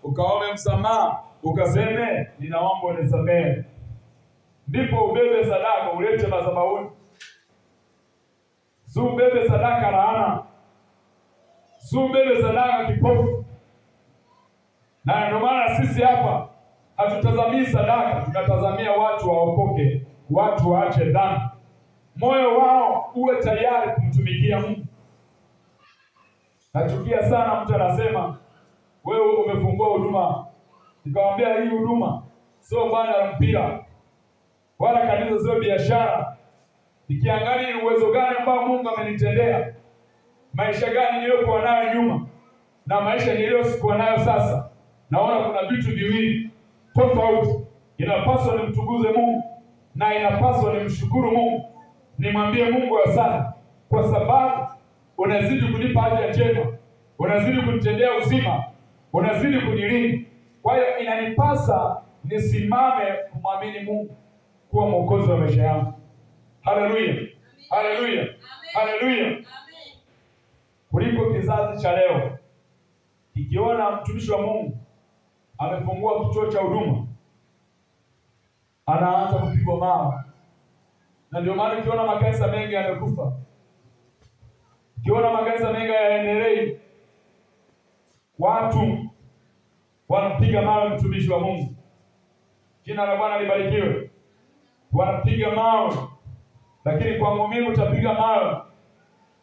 ukaombe msamaha, ukaseme ninaomba unisamehe. Ndipo ubebe sadaka ulete madhabahuni. Ubebe sadaka laana. Ubebe sadaka kipofu. Na ndio maana sisi hapa hatutazamii sadaka, tunatazamia watu waokoke, watu waache dhambi. Moyo wao uwe tayari kumtumikia Mungu. Nachukia sana mtu anasema wewe umefungua huduma. Nikamwambia hii huduma sio bwana la mpira, wala kanisa sio biashara. Nikiangalia uwezo gani ambao Mungu amenitendea, maisha gani niliyokuwa nayo nyuma na maisha niliyokuwa nayo sasa, naona kuna vitu viwili tofauti. Inapaswa nimtukuze Mungu na inapaswa nimshukuru Mungu. Nimwambie Mungu asante kwa sababu unazidi kunipa afya njema, unazidi kunitendea uzima, unazidi kunilinda. Kwa hiyo inanipasa nisimame kumwamini Mungu kuwa mwokozi wa maisha yangu. Haleluya. Haleluya. Haleluya. Kuliko kizazi cha leo ikiona mtumishi wa Mungu amefungua kituo cha huduma, anaanza kupigwa mawe. Na ndio maana ukiona makanisa mengi yamekufa, ukiona makanisa mengi yaendelei, watu wanapiga mawe mtumishi wa Mungu. Jina la Bwana libarikiwe. Wanapiga mawe. Lakini kwa muumini utapiga mawe,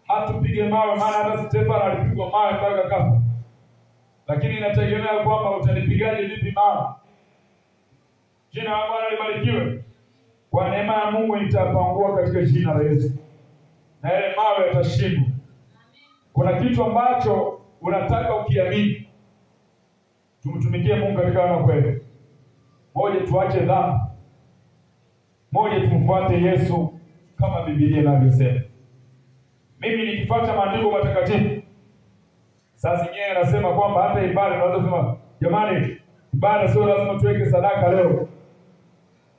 hatupige mawe, maana hata Stefano alipigwa mawe mpaka kafa. Lakini inategemea kwamba utanipigaje vipi mawe. Jina la Bwana libarikiwe. Kwa neema ya Mungu nitapangua katika jina la Yesu, na yale mawe yatashindwa. Kuna kitu ambacho unataka ukiamini. Tumtumikie Mungu katika neno kweli. Moja, tuache dhambi. Moja, tumfuate Yesu kama Biblia inavyosema. Mimi nikifuata maandiko matakatifu, sasa yeye anasema kwamba hata ibada tunaweza kusema jamani, ibada sio lazima tuweke sadaka leo.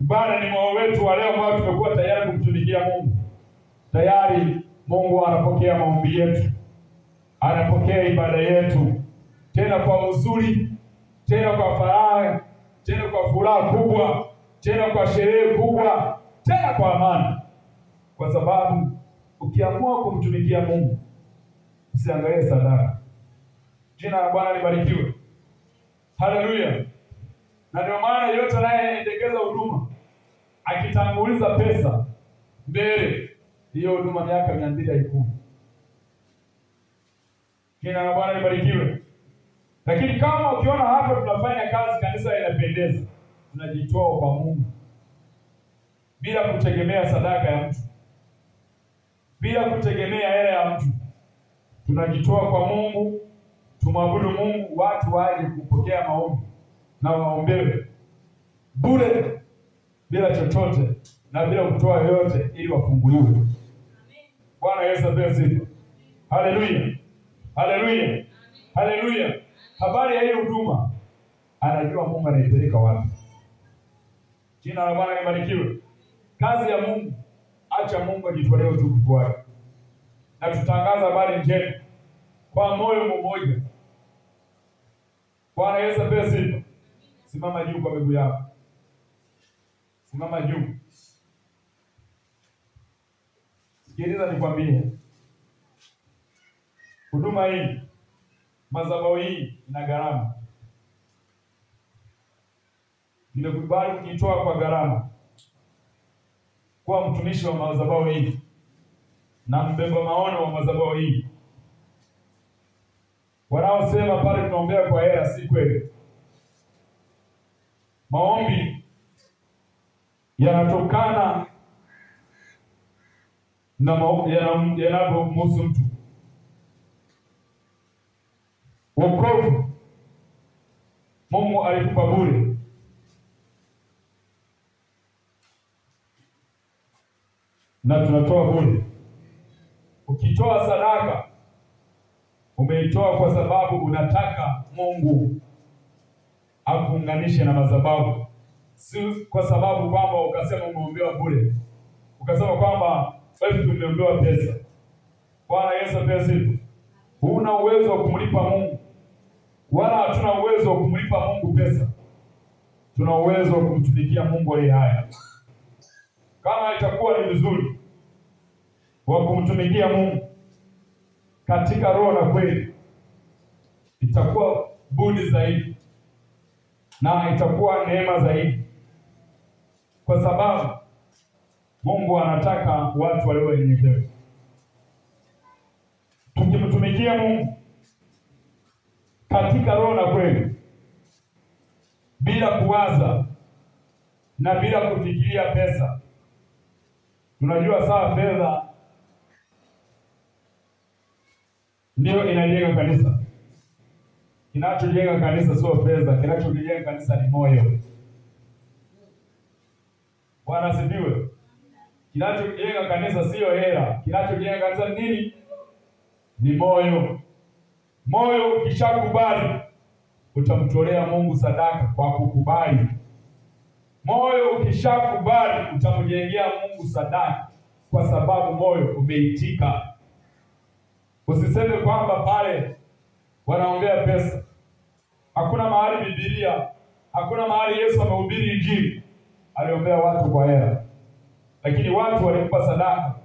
Ibada ni moyo wetu wa leo ambao tumekuwa tayari kumtumikia Mungu. Tayari Mungu anapokea maombi yetu. Anapokea ibada yetu. Tena kwa uzuri, tena kwa faraha, tena kwa furaha kubwa, tena kwa sherehe kubwa, tena kwa amani. Kwa sababu ukiamua kumtumikia Mungu, usiangalie sadaka. Jina la Bwana libarikiwe. Haleluya. Na ndio maana yote anayeendekeza huduma akitanguliza pesa mbele, hiyo huduma miaka 200 haikui. Jina la Bwana libarikiwe. Lakini kama ukiona hapa tunafanya kazi, kanisa linapendeza, tunajitoa kwa Mungu bila kutegemea sadaka ya mtu, bila kutegemea hela ya mtu, tunajitoa kwa Mungu, tumwabudu Mungu, watu waje kupokea maombi na waombewe bure, bila chochote na bila kutoa yoyote, ili wafunguliwe. Bwana Yesu asifiwe. Haleluya. Haleluya. Haleluya. Habari ya hii huduma, anajua Mungu anaipeleka wapi. Jina la Bwana libarikiwe. Kazi ya Mungu, acha Mungu ajitolee utukufu wake. Na tutangaza habari njema kwa moyo mmoja. Bwana Yesu asifiwe. Simama juu kwa miguu yako. Simama juu. Sikiliza nikwambie. Huduma hii, madhabahu hii ina gharama. Nimekubali kujitoa kwa gharama kuwa mtumishi wa madhabahu hii na mbeba maono wa madhabahu hii. Wanaosema pale tunaombea kwa hela, si kweli. Maombi yanatokana na yanapomhusu mtu. Wokovu Mungu alikupa bure. Na tunatoa bure. Ukitoa sadaka, umeitoa kwa sababu unataka Mungu akuunganishe na madhabahu. Si kwa sababu kwamba ukasema umeombewa bure, ukasema kwamba wewe tumeombewa pesa. Bwana Yesu asifiwe. Huna uwezo wa kumlipa Mungu wala hatuna uwezo wa kumlipa Mungu pesa. Tuna uwezo wa kumtumikia Mungu aliye hai. Kama itakuwa ni vizuri wa kumtumikia Mungu katika roho na kweli, itakuwa budi zaidi na itakuwa neema zaidi, kwa sababu Mungu anataka watu walio wenyekevu. Tukimtumikia Mungu katika roho na kweli, bila kuwaza na bila kufikiria pesa. Tunajua sawa, fedha ndio inajenga kanisa. Kinachojenga kanisa sio fedha, kinachojenga kanisa ni moyo. Bwana asifiwe. Kinachojenga kanisa sio hela, kinachojenga kanisa ni nini? Ni moyo. Moyo ukishakubali, utamtolea Mungu sadaka kwa kukubali. Moyo ukishakubali, utamjengea Mungu sadaka kwa sababu moyo umeitika. Usiseme kwamba pale wanaombea pesa. Hakuna mahali Biblia, hakuna mahali Yesu amehubiri injili aliombea watu kwa hela. Lakini watu walimpa sadaka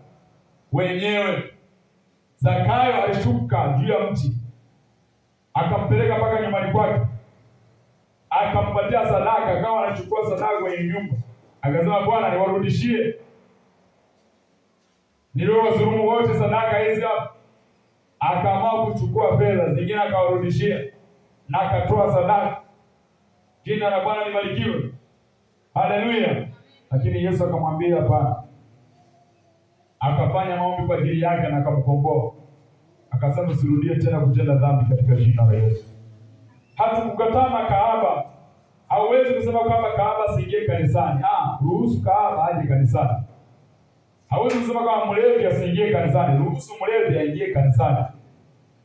wenyewe. Zakayo alishuka juu ya mti, akampeleka mpaka nyumbani kwake, akampatia sadaka, akawa anachukua sadaka kwenye nyumba. Akasema, Bwana, niwarudishie niliowazulumu wote sadaka hizi hapa. Akaamua kuchukua fedha zingine akawarudishia na akatoa sadaka. Jina la Bwana libarikiwe. Haleluya. Lakini Yesu akamwambia hapana. Akafanya maombi kwa ajili yake na akamkomboa. Akasema, usirudie tena kutenda dhambi katika jina la Yesu. Hatukukataa makahaba. Hauwezi kusema kwamba kahaba asiingie kanisani. Ruhusu kahaba aje kanisani. Hauwezi kusema kwamba mlevi asiingie kanisani. Ruhusu mlevi aingie kanisani.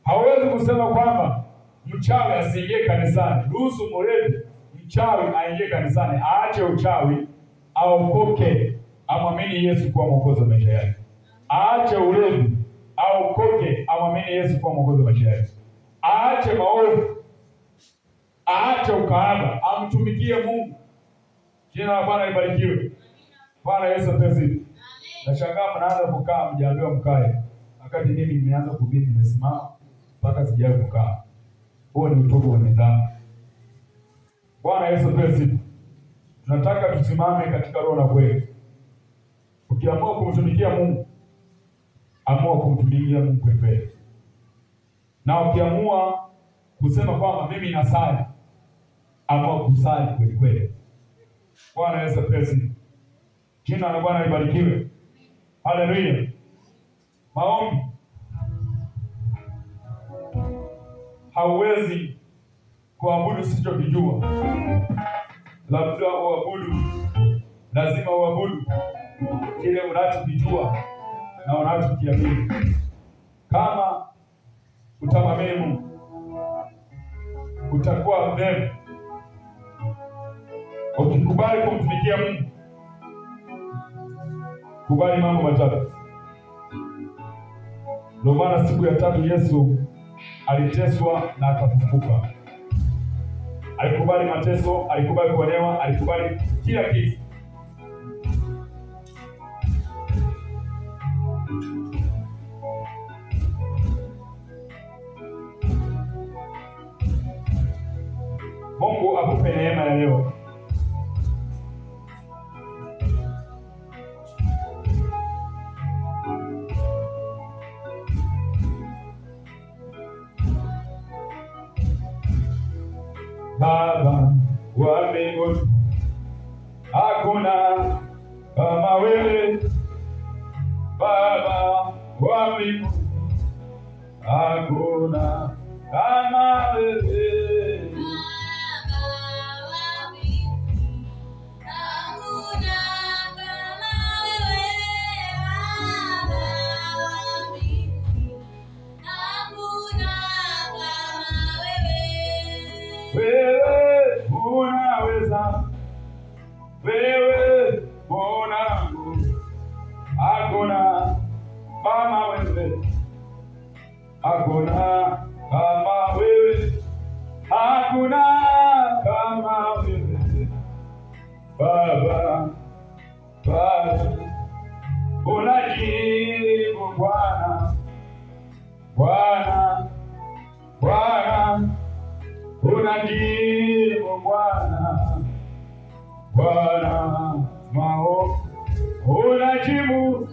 Hauwezi kusema kwamba mchawi asiingie kanisani. Ruhusu mlevi, mchawi aingie kanisani. Aache uchawi, aokoke, amwamini Yesu kuwa mwokozi wa maisha yake. Aache ulevi, aokoke, amwamini Yesu kuwa mwokozi wa maisha yake. Aache maovu, aache ukahaba, amtumikie Mungu. Jina la Bwana libarikiwe. Bwana Yesu asifiwe. Nashangaa mnaanza kukaa mjaambiwa mkae, wakati mimi nimeanza kuhubiri nimesimama mpaka sijawahi kukaa. Huo ni utovu wa nidhamu. Bwana Yesu asifiwe. Tunataka tusimame katika roho na kweli. Ukiamua kumtumikia Mungu, amua kumtumikia Mungu kweli. Na ukiamua kusema kwamba mimi nasali, amua kusali kweli kweli. Bwana Yesu asifiwe. Jina la Bwana libarikiwe. Haleluya. Maombi. Hauwezi kuabudu usichokijua. Labda uabudu, lazima uabudu kile unachokijua na unachokiamini. Kama utamwamini Mungu, utakuwa mbele. Ukikubali kumtumikia Mungu, kubali mambo matatu. Ndio maana siku ya tatu Yesu aliteswa na akafufuka. Alikubali mateso, alikubali kuonewa, alikubali kila kitu. Mungu akupe neema ya leo. Baba wa mbinguni, hakuna kama wewe. Baba wa mbinguni, hakuna kama wewe. Wewe unaweza, wewe una nguvu, hakuna kama wewe, hakuna kama wewe. unajibu Bwana, Bwana maombi, unajibu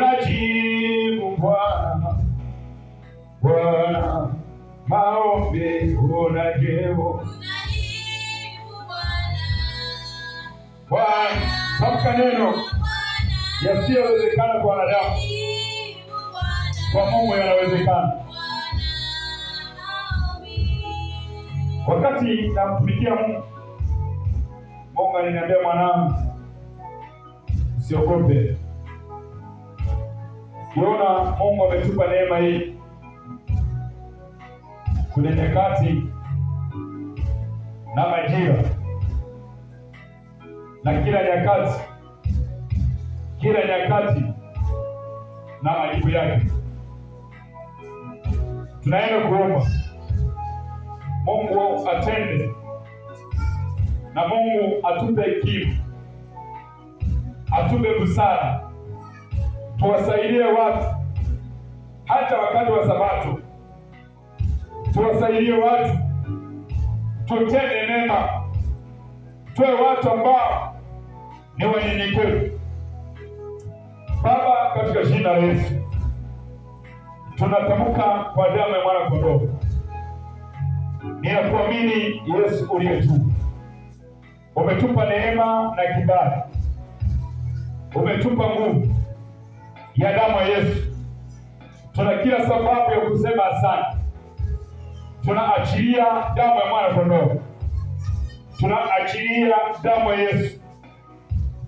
unajibu Bwana, Bwana maombi, unajibu Bwana. Tamka neno yasiyowezekana kwa wanadamu, kwa Mungu yanawezekana. Wakati namtumikia Mungu, Mungu aliniambia, mwanangu, usiogope. Unaona, Mungu ametupa neema hii kuna nyakati na majira, na kila nyakati na majibu yake. Tunaenda kuomba Mungu atende, na Mungu atupe hekima, atupe busara, tuwasaidie watu hata wakati wa Sabato. Tuwasaidie watu, tutende mema, tuwe watu ambao ni wanyenyekevu. Baba, katika jina la Yesu tunatamka kwa damu ya mwana kondoo, ninakuamini Yesu uliye juu. Umetupa neema na kibali, umetupa nguvu ya damu ya Yesu. Tuna kila sababu ya kusema asante. Tunaachilia damu ya mwana kondoo, tunaachilia damu ya Yesu,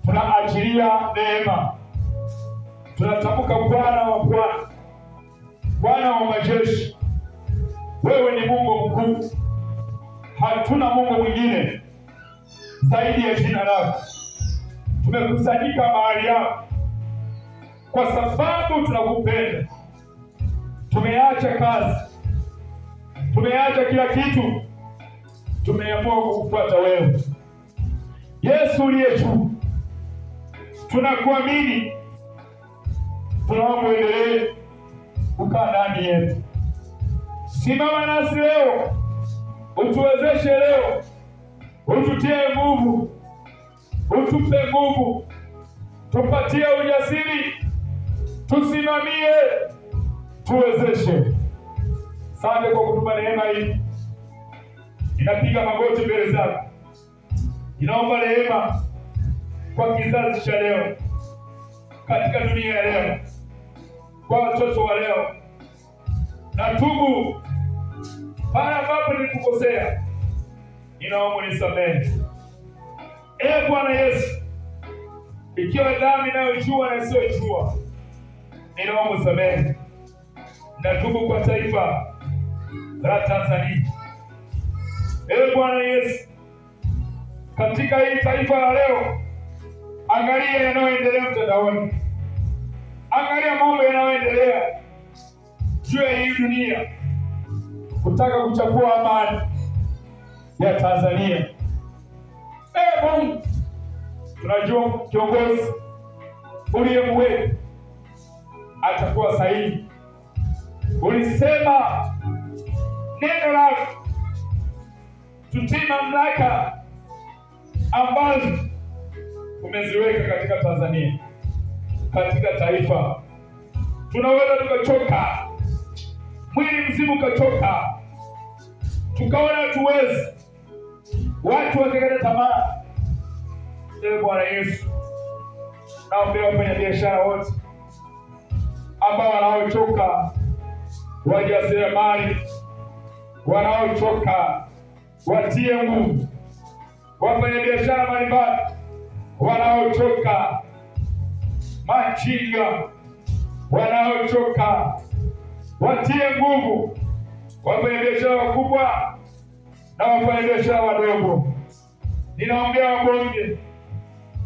tunaachilia neema. Tunatamka Bwana wa Bwana, Bwana wa majeshi, wewe ni Mungu mkuu. Hatuna Mungu mwingine zaidi ya jina lako. Tumekusanyika mahali hapa kwa sababu tunakupenda. Tumeacha kazi, tumeacha kila kitu, tumeamua kukufuata wewe, Yesu uliye juu. Tunakuamini, tunaomba uendelee kukaa ndani yetu. Simama nasi leo, utuwezeshe leo, ututie nguvu, utupe nguvu, tupatie ujasiri, tusimamie, tuwezeshe. Asante kwa kutupa neema hii. Ninapiga magoti mbele zako, ninaomba neema kwa kizazi cha leo, katika dunia ya leo, kwa watoto wa leo. Natubu pale ambapo nilikukosea, ninaomba unisamehe. Bwana Yesu, ikiwa dhambi ninayojua na isiyojua, ninaomba unisamehe. Natubu kwa taifa la Tanzania. Bwana Yesu, katika hili taifa la leo, angalia yanayoendelea mtandaoni, angalia mambo yanayoendelea juu ya hii dunia, kutaka kuchafua amani ya Tanzania. Mungu, tunajua kiongozi uliyemweka atakuwa sahihi. Ulisema neno lako, tutii mamlaka ambazo umeziweka katika Tanzania, katika taifa. Tunaweza tukachoka, mwili mzima ukachoka, tukaona tuwezi, watu wakakata tamaa. Bwana Yesu, naomba wafanya biashara wote ambao wanaochoka, wajasiriamali wanaochoka, watie nguvu. Wafanya biashara mbalimbali wanaochoka, machinga wanaochoka, watie nguvu. Wafanya biashara wakubwa na wafanya biashara wadogo, ninaombea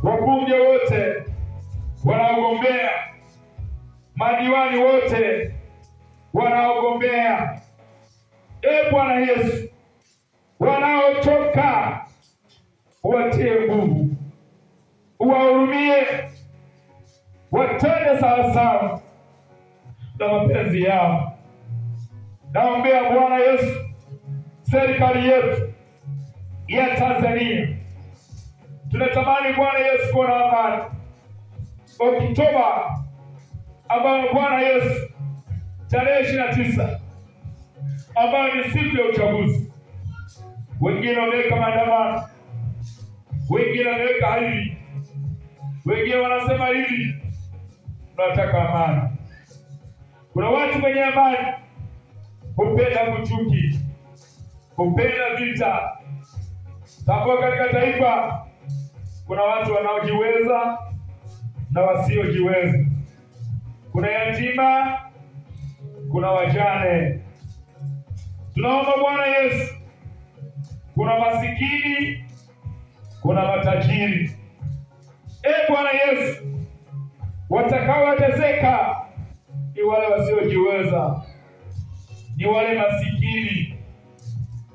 wabunge wote wanaogombea madiwani wote wanaogombea, Bwana Yesu, wanaochoka, watie nguvu, uwahurumie, watende sawasawa na mapenzi yao. Naombea Bwana Yesu serikali yetu ya Tanzania. Tunatamani Bwana Yesu kuona amani. Oktoba ambayo Bwana Yesu tarehe 29 ambayo ni siku ya uchaguzi, wengine wameweka maandamano, wengine wameweka hivi, wengine wanasema hivi. Tunataka amani. Kuna watu wenye amani hupenda kuchuki, hupenda vita. Hapo katika taifa kuna watu wanaojiweza na wasiojiweza, kuna yatima, kuna wajane. Tunaomba Bwana Yesu, kuna masikini, kuna matajiri. Bwana Yesu, watakaowateseka ni wale wasiojiweza, ni wale masikini.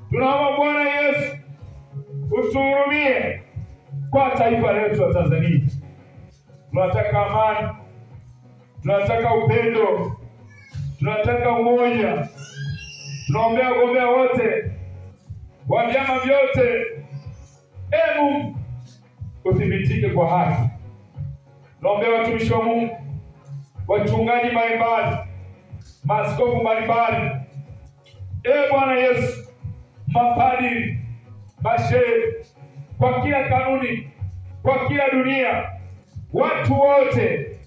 Tunaomba Bwana Yesu utuhurumie kwa taifa letu la Tanzania. Tunataka amani, tunataka upendo, tunataka umoja. Tunaombea wagombea wote wa vyama vyote. Mungu uthibitike kwa haki. Tunaombea watumishi wa Mungu, wachungaji mbalimbali, maaskofu mbalimbali. Bwana Yesu, mapadri, mashehe, kwa kila kanuni, kwa kila dunia, watu wote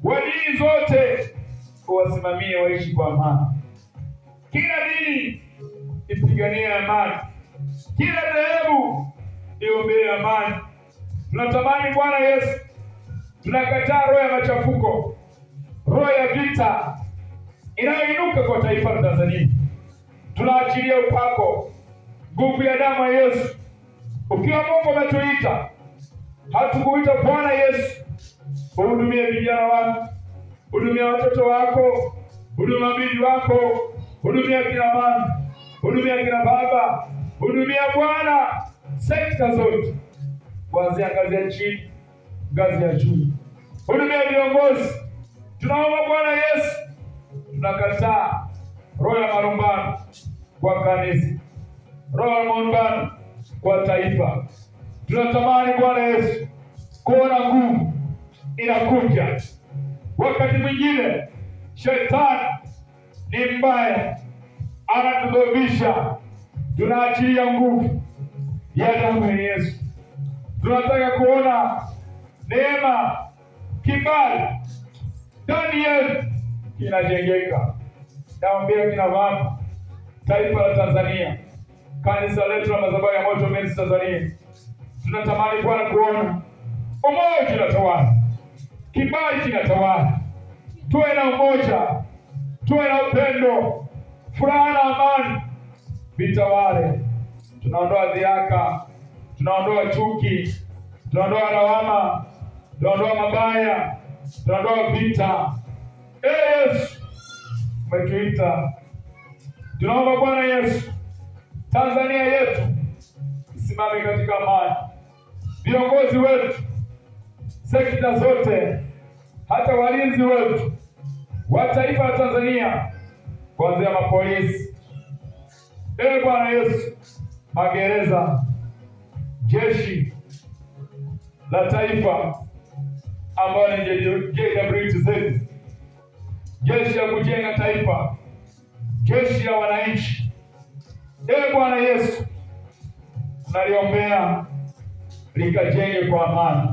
wa dini zote wasimamie, waishi kwa amani. Kila dini ipiganie amani, kila dhehebu iombee amani. Tunatamani Bwana Yesu, tunakataa roho ya machafuko, roho ya vita inayoinuka kwa taifa la Tanzania. Tunaachilia upako, nguvu ya damu ya Yesu. Ukiwa Mungu umetuita, hatukuita Bwana Yesu uhudumie vijana wako, hudumia watoto wako, hudumia bibi wako, hudumia kina mama, hudumia kina baba, hudumia Bwana sekta zote, kuanzia ngazi ya chini, ngazi ya juu. Hudumia viongozi. Tunaomba Bwana Yesu, tunakataa roho ya marumbano kwa kanisa, roho ya marumbano kwa taifa. Tunatamani Bwana Yesu kuona nguvu inakuja. Wakati mwingine shetani ni mbaya, anatudhoofisha. Tunaachilia nguvu ya damu ya Yesu. Tunataka kuona neema, kibali ndani yetu kinajengeka. Naombea kina mama, taifa la Tanzania, kanisa letu la madhabahu ya Moto Men's Tanzania. Tunatamani Bwana kuona umoja unatawala, kibali kinatawala. Tuwe na umoja, tuwe na upendo, furaha na amani vitawale. Tunaondoa dhihaka, tunaondoa chuki, tunaondoa lawama, tunaondoa mabaya, tunaondoa vita. Yesu umetuita. Tunaomba Bwana Yesu, Tanzania yetu isimame katika amani. Viongozi wetu, sekta zote, hata walinzi wetu wa taifa la Tanzania, kuanzia mapolisi, Bwana Yesu, magereza, jeshi la taifa ambao ni JWTZ, jeshi ya kujenga taifa, jeshi ya wananchi. Bwana Yesu, tunaliombea likajenge kwa amani,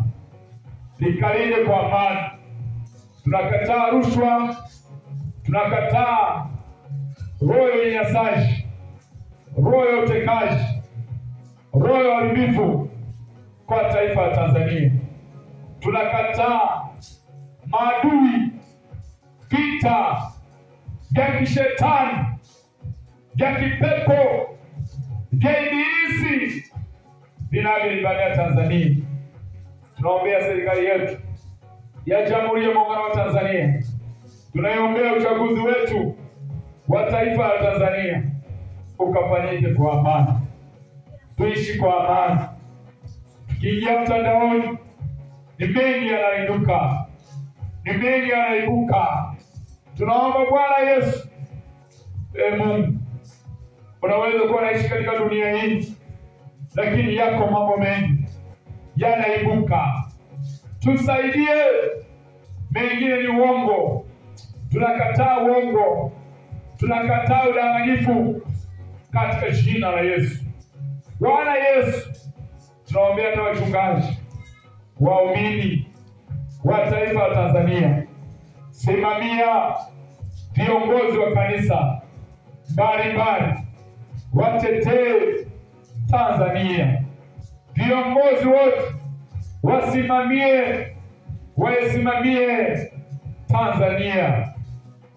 likalinde kwa amani. Tunakataa rushwa, tunakataa roho ya unyanyasaji, roho ya utekaji, roho ya uharibifu kwa taifa la Tanzania. Tunakataa maadui, vita vya kishetani, vya kipepo, vya ibilisi vinavyoivamia Tanzania. Tunaombea serikali yetu ya Jamhuri ya Muungano wa Tanzania. Tunaiombea uchaguzi wetu wa taifa la Tanzania ukafanyike kwa amani. Tuishi kwa amani. Tukiingia mtandaoni, ni mengi yanainuka, ni mengi yanaibuka. Tunaomba Bwana Yesu, Mungu, unaweza kuwa naishi katika dunia hii, lakini yako mambo mengi yanaibuka. Tusaidie. Mengine ni uongo. Tunakataa uongo. Tunakataa udanganyifu katika jina la Yesu. Bwana Yesu, tunaombea na wachungaji, waumini wa taifa la Tanzania. Simamia viongozi wa kanisa mbalimbali, watetee Tanzania. Viongozi wote waisimamie Tanzania,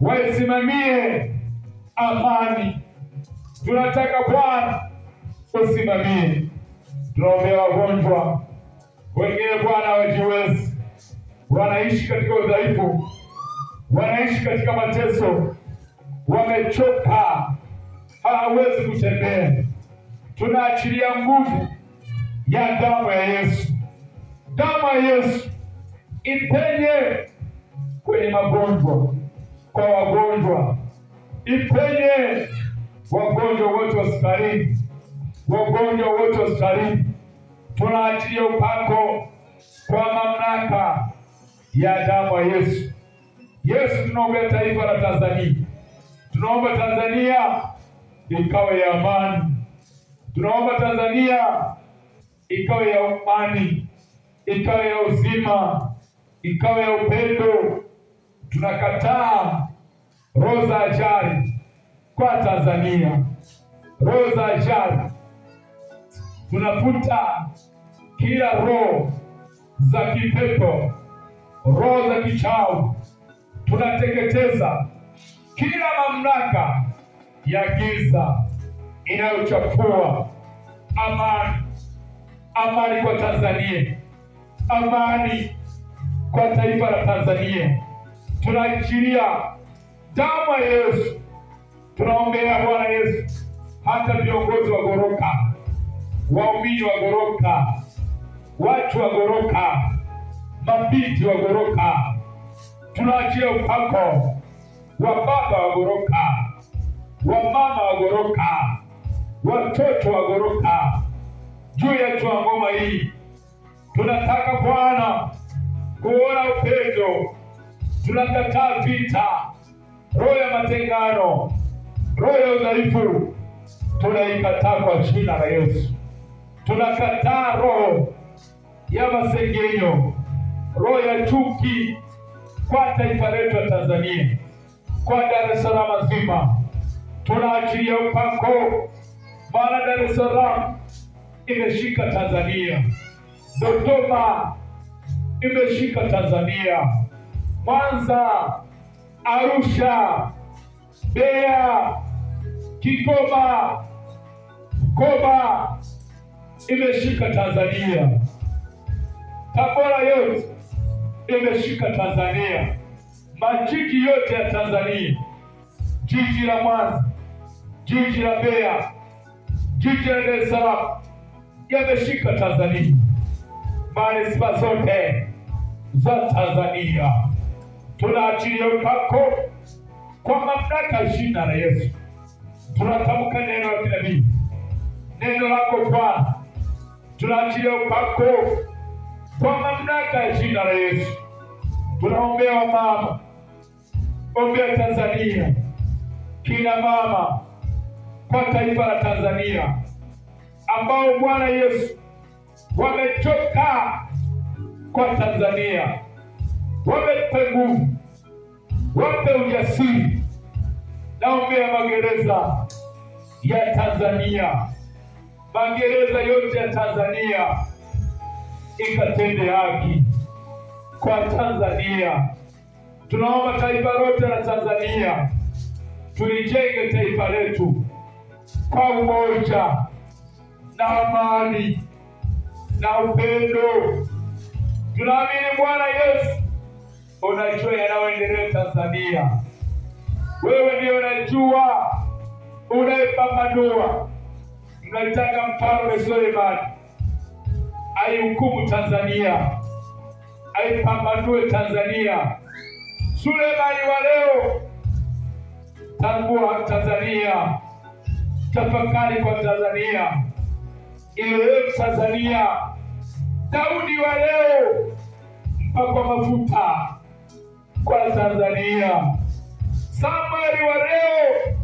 waisimamie amani. Tunataka Bwana usimamie. Tunaombea wagonjwa, wengine Bwana hawajiwezi, wanaishi katika udhaifu, wanaishi katika mateso, wamechoka, hawawezi kutembea. Tunaachilia nguvu ya damu ya Yesu. Damu ya Yesu ipenye kwenye magonjwa, kwa wagonjwa, ipenye wagonjwa wote hospitalini, wagonjwa wote hospitalini. Tunaachilia upako kwa mamlaka ya damu ya Yesu. Yesu, tunaombea taifa la Tanzania. Tunaomba Tanzania ikawe ya amani. Tunaomba Tanzania ikawe ya amani, ikawe ya uzima, ikawe ya upendo. Tunakataa roho za ajali kwa Tanzania, roho za ajali. Tunafuta kila roho za kipepo, roho za kichawi. Tunateketeza kila mamlaka ya giza inayochafua amani. Amani kwa Tanzania, amani kwa taifa la Tanzania. Tunaachilia damu ya Yesu. Tunaombea Bwana Yesu, hata viongozi wa goroka, waumini wa goroka, watu wa goroka, mabinti wa goroka. Tunaachilia upako wa baba wa goroka, wa mama wa goroka, watoto wa goroka juu ya ngoma hii. Tunataka Bwana kuona upendo. Tunakataa vita, roho ya matengano, roho ya udhaifu. Tunaikataa kwa jina la Yesu. Tunakataa roho ya masengenyo, roho ya chuki kwa taifa letu la Tanzania, kwa Dar es Salaam nzima. Tunaachilia upako, maana Dar es Salaam imeshika Tanzania, Dodoma imeshika Tanzania, Mwanza, Arusha, Mbeya, Kigoma, Bukoba imeshika Tanzania, Tabora yote imeshika Tanzania, majiji yote ya Tanzania, jiji la Mwanza, jiji la Mbeya, jiji la Dar es Salaam yameshika Tanzania, manispaa zote za Tanzania. Tunaachilia upako kwa mamlaka ya jina la Yesu. Tunatamka neno la kinabii, neno lako Bwana. Tunaachilia upako kwa mamlaka ya jina la Yesu. Tunaombea wamama, ombea Tanzania, kina mama kwa taifa la Tanzania ambao Bwana Yesu wamechoka kwa Tanzania. Wape nguvu, wape ujasiri. Naombea magereza ya Tanzania, magereza yote ya Tanzania ikatende haki kwa Tanzania. Tunaomba taifa lote la Tanzania tulijenge taifa letu kwa umoja na amani na upendo. Tunaamini Bwana Yesu unajua yanayoendelea Tanzania. Wewe ndiye unajua, unayepambanua. Tunataka Mfalme Suleiman aihukumu Tanzania, aipambanue Tanzania. Suleiman wa leo, tambua Tanzania, tafakari kwa Tanzania, ile Tanzania. Daudi wa leo, mpakwa mafuta kwa Tanzania. Samueli wa leo,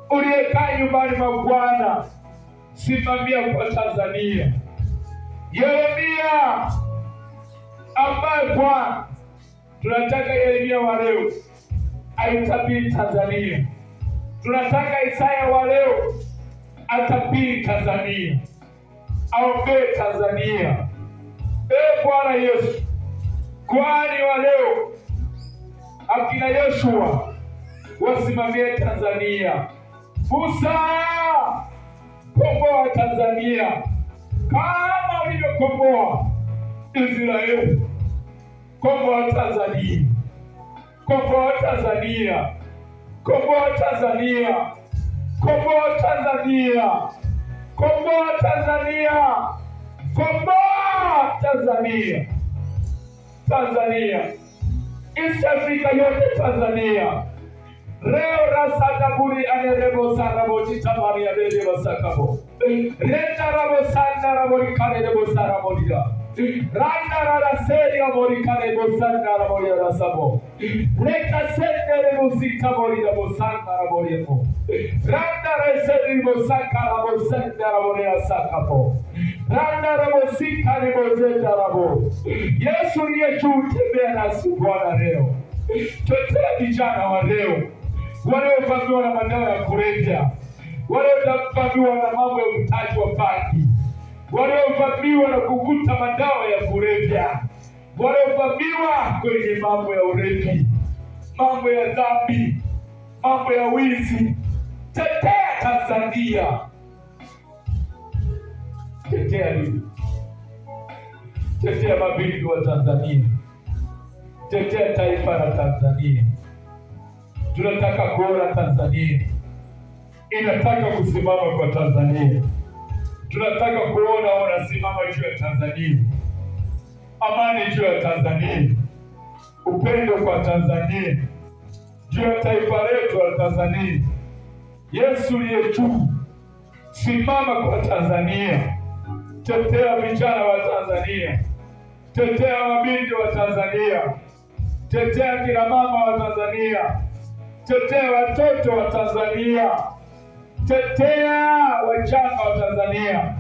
uliyekaa nyumbani mwa Bwana, simamia kwa Tanzania. Yeremia ambaye Bwana, tunataka Yeremia wa leo aitabiri Tanzania. Tunataka Isaya wa leo atabiri Tanzania, aombee Tanzania. Bwana Yesu, kwani wa leo akina Yoshua wasimamie Tanzania. Musa, komboa Tanzania kama ulivyokomboa Israeli. Komboa Tanzania, komboa Tanzania, komboa Tanzania, komboa Tanzania, komboa Tanzania, komboa Tanzania. Tanzania, East Africa yote Tanzania. Reo rasadaburi anerebo saraboti tamari anerebo sakabo. Renda rabo sanda rabori karebo sarabodia. Randa rara seria bori karebo sanda rabodia rasabo. Reka sende rebo sikabori rabo sanda rabodia mo. Randa resedi rebo sakarabo sanda rabodia sakabo. Randa rabo sikarebo zenda rabo. Yesu niye tembea nasi Bwana leo. Tutetea vijana wa leo, waliovamiwa na madawa ya kulevya, waliovamiwa na mambo ya uvutaji wa bangi, waliovamiwa na kuvuta madawa ya kulevya, waliovamiwa kwenye mambo ya ulevi, mambo ya dhambi, mambo ya wizi. Tetea Tanzania. Tetea nini? Tetea mabinti wa Tanzania. Tetea taifa la Tanzania. Tunataka kuona Tanzania inataka kusimama kwa Tanzania. Tunataka kuona wanasimama juu ya Tanzania. Amani juu ya Tanzania. Upendo kwa Tanzania. Juu ya taifa letu la Tanzania. Yesu ndiye juu. Simama kwa Tanzania. Tetea vijana wa Tanzania. Tetea mabinti wa Tanzania. Tetea kina mama wa Tanzania. Tetea watoto wa Tanzania. Tetea wajane wa Tanzania.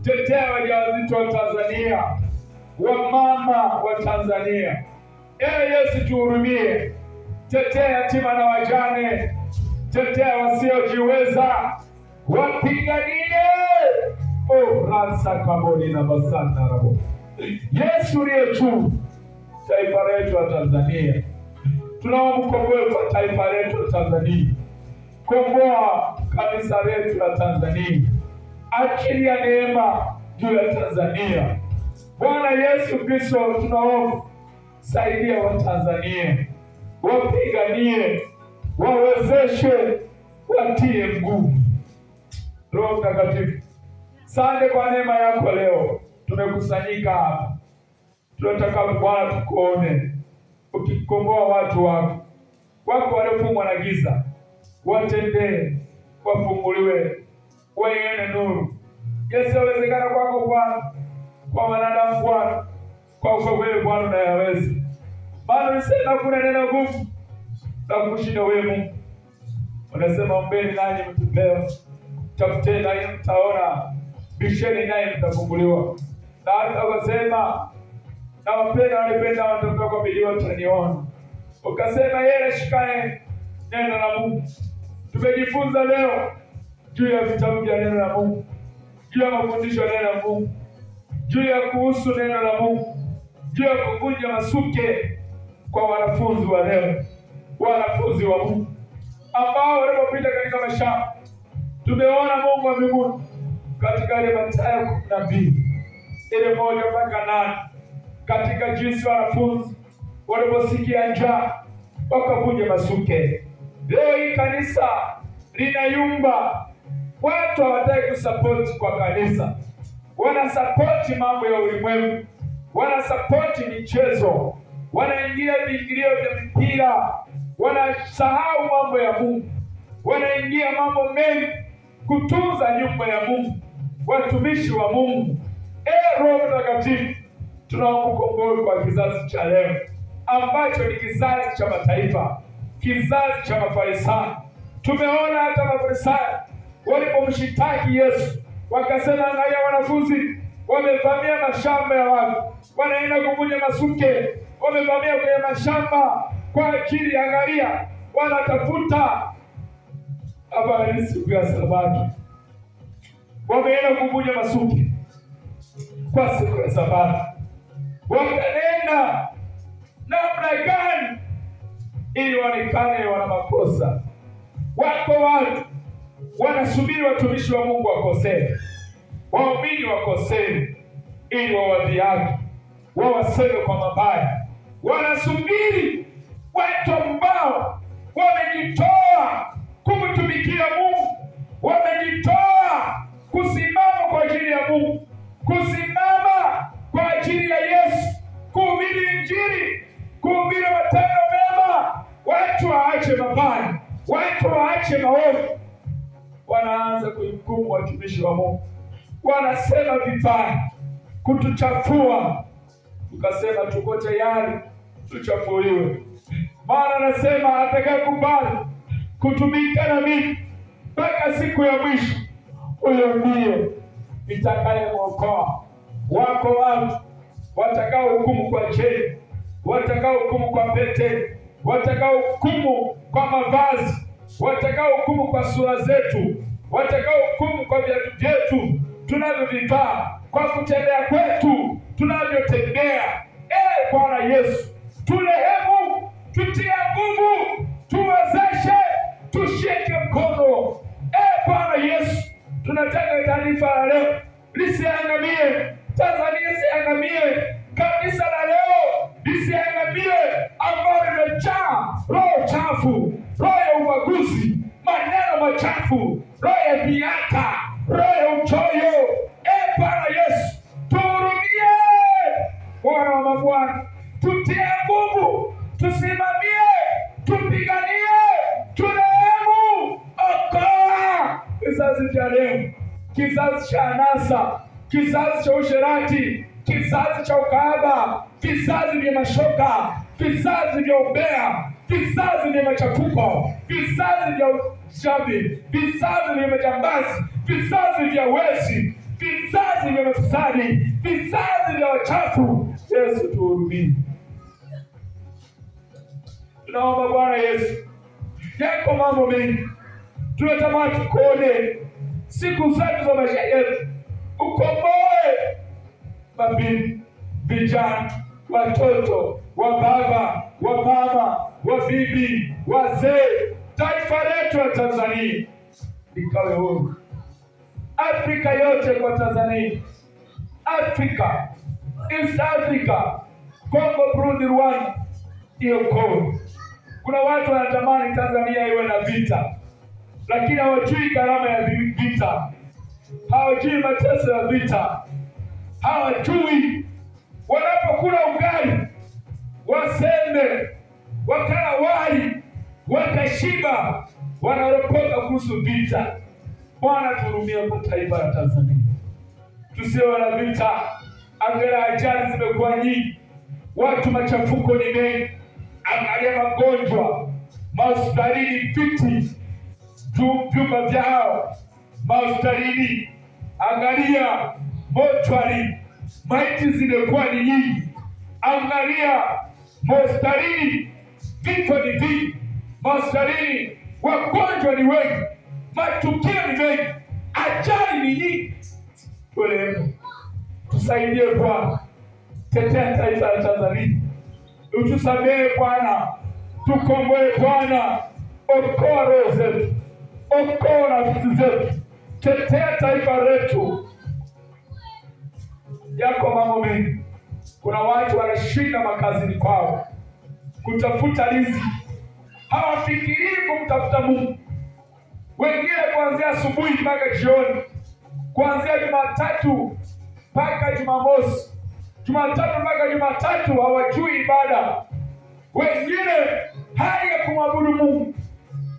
Tetea wajawazito wa Tanzania. Wamama wa Tanzania. Yesu tuhurumie. Tetea yatima na wajane. Tetea wasiojiweza. Wapiganie. Rasa kaboni na basanda rabo. Yesu ndiye juu. Taifa letu la Tanzania. Tunaomkomboa kwa taifa letu la Tanzania. Komboa kanisa letu la Tanzania. Achilia neema juu ya Tanzania. Bwana Yesu Kristo, tunaomba saidia wa Tanzania. Wapiganie, wawezeshe, watie nguvu. Roho Mtakatifu, asante kwa neema yako leo. Tumekusanyika hapa. Tunataka Bwana tukuone ukikomboa watu wako. Wako waliofungwa na giza, watendee, wafunguliwe, waione nuru. Yesu, yawezekana kwako Bwana, kwa wanadamu Bwana, kwa wewe Bwana unayaweza. Maana unasema kuna neno gumu la kushinda wewe Mungu. Unasema ombeni nanyi mtapewa, tafuteni nanyi mtaona, bisheni nanyi mtafunguliwa. Na hata ukasema na wapenda walipenda watoto kwa bidii wataniona. Ukasema yeye shikae neno la Mungu. Tumejifunza leo juu ya vitabu vya neno la Mungu, juu ya mafundisho ya neno la Mungu, juu ya kuhusu neno la Mungu, juu ya kuvunja masuke kwa wanafunzi wa leo, wanafunzi wa Mungu ambao walipopita katika mashamba. Tumeona Mungu wa mbinguni katika ile Mathayo 12 ile 1 mpaka 8, katika jinsi wanafunzi waliposikia njaa wakavunja masuke. Leo hii kanisa linayumba. Watu hawataki kusapoti kwa kanisa, wanasapoti mambo ya ulimwengu, wanasapoti michezo, wanaingia viingilio vya mpira, wanasahau mambo ya Mungu, wanaingia mambo mengi kutunza nyumba ya Mungu. Watumishi wa Mungu, Roho Mtakatifu, tunaomba kwa kizazi cha leo ambacho ni kizazi cha mataifa, kizazi cha Mafarisayo. Tumeona hata Mafarisayo walipomshitaki Yesu wakasema, angalia wanafunzi wamevamia mashamba ya watu, wanaenda kuvunja masuke, wamevamia kwenye mashamba kwa ajili, angalia, wanatafuta habari siku ya Sabato. Wameenda kuvunja masuke kwa siku ya Sabato. Wakaenda namna gani ili waonekane wana makosa? Wako watu wanasubiri watumishi wa Mungu wakosee, waumini wakosee, ili wawadhiaki, wawaseme kwa mabaya. Wanasubiri watu ambao wamejitoa kumtumikia Mungu, wamejitoa kusimama kwa ajili ya Mungu, kusimama kwa ajili ya Yesu, kuhubiri Injili, kuhubiri matendo mema. Watu waache mabaya, watu waache maovu. Wanaanza kuhukumu watumishi wa Mungu, wanasema vibaya, kutuchafua. Tukasema tuko tayari tuchafuliwe, maana anasema atakayekubali kutumika na mimi mpaka siku ya mwisho, huyo ndiye nitakayemwokoa. Wako watu watakao hukumu kwa cheni, watakao hukumu kwa pete, watakao hukumu kwa mavazi, watakao hukumu kwa sura zetu, watakao hukumu kwa viatu vyetu tunavyovivaa, kwa kutembea kwetu tunavyotembea. Bwana Yesu, turehemu, tutie nguvu, tuwezeshe, tushike mkono. Bwana Yesu, tunataka taarifa la leo lisiangamie, Tanzania isiangamie, kanisa la leo lisiangamie, ambao limejaa roho chafu, roho ya ubaguzi, maneno machafu, roho ya viaka, roho ya uchoyo. Bwana Yesu, tuhurumie. Bwana wa mabwana, tutie nguvu, tusimamie, tupiganie, turehemu. Okoa kizazi cha leo, kizazi cha anasa, kizazi cha usherati, kizazi cha ukahaba, vizazi vya mashoka, vizazi vya umbea, vizazi vya machafuko, vizazi vya uchawi, vizazi vya majambazi, vizazi vya wezi, vizazi vya mafisadi, vizazi vya wachafu. Yesu, tuhurumie. Tunaomba Bwana Yesu, yako mambo mengi tunatamani tukuone siku zetu za maisha yetu. Ukomboe mabibi, vijana, watoto, wababa, wamama, wabibi, wazee. Taifa letu la Tanzania likawe huru. Afrika yote kwa Tanzania, Afrika, East Africa, Kongo, Burundi, Rwanda, iokoe. Kuna watu wanatamani Tanzania iwe na vita, lakini hawajui gharama ya vita, hawajui mateso ya vita, hawajui wanapokula ugali wasembe, wakala wali wakashiba, wanaropoka kuhusu vita. Bwana, tuhurumie kwa taifa la Tanzania, tusiwe na vita. Angalia ajali zimekuwa nyingi, watu machafuko ni mengi. Angalia magonjwa, mahospitalini, viti, vyumba vyao mahospitalini. Angalia mochwari, maiti zimekuwa ni nyingi. Angalia mahospitalini, vifo ni vingi. Mahospitalini wagonjwa ni wengi, matukio ni mengi, ajali ni nyingi. Tuelewe, tusaidie Bwana, tetea taifa la Tanzania, utusamehe Bwana, tukomboe Bwana, okoa roho zetu, okoa nafsi zetu, tetea taifa letu. Yako mambo mengi. Kuna watu wanashinda makazini kwao, kutafuta riziki, hawafikirii kumtafuta Mungu. Wengine kuanzia asubuhi mpaka jioni, kuanzia Jumatatu mpaka Jumamosi, Jumatatu mpaka Jumatatu hawajui ibada. Wengine hali ya kumwabudu Mungu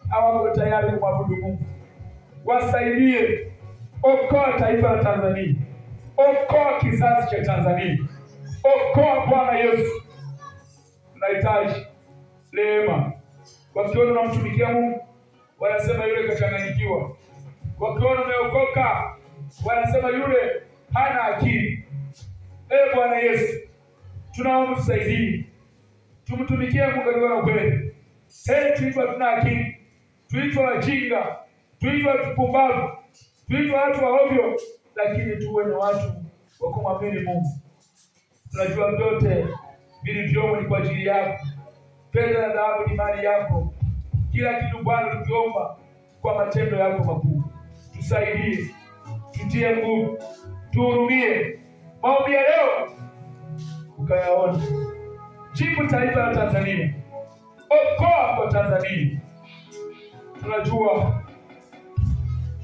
hawako tayari kumwabudu Mungu. Wasaidie, okoa taifa la Tanzania, okoa kizazi cha Tanzania, okoa Bwana Yesu. Tunahitaji rehema. Wakiona unamtumikia Mungu wanasema yule kachanganyikiwa, wakiona umeokoka wanasema yule hana akili. Bwana Yesu, tunaomba tusaidie, tumtumikie Mungu kwa kweli. Tuitwa tuna akili, tuitwa wajinga, tuitwa tupumbavu, tuitwa watu wa ovyo, lakini tuwe na watu wa kumwamini Mungu. Tunajua vyote vilivyomo ni kwa ajili yako. Fedha na dhahabu ni mali yako. Kila kitu Bwana tukiomba kwa matendo yako makuu. Tusaidie, tutie nguvu, tuhurumie. Maombi ya leo ukayaone. Jibu taifa la Tanzania, okoa kwa Tanzania. Tunajua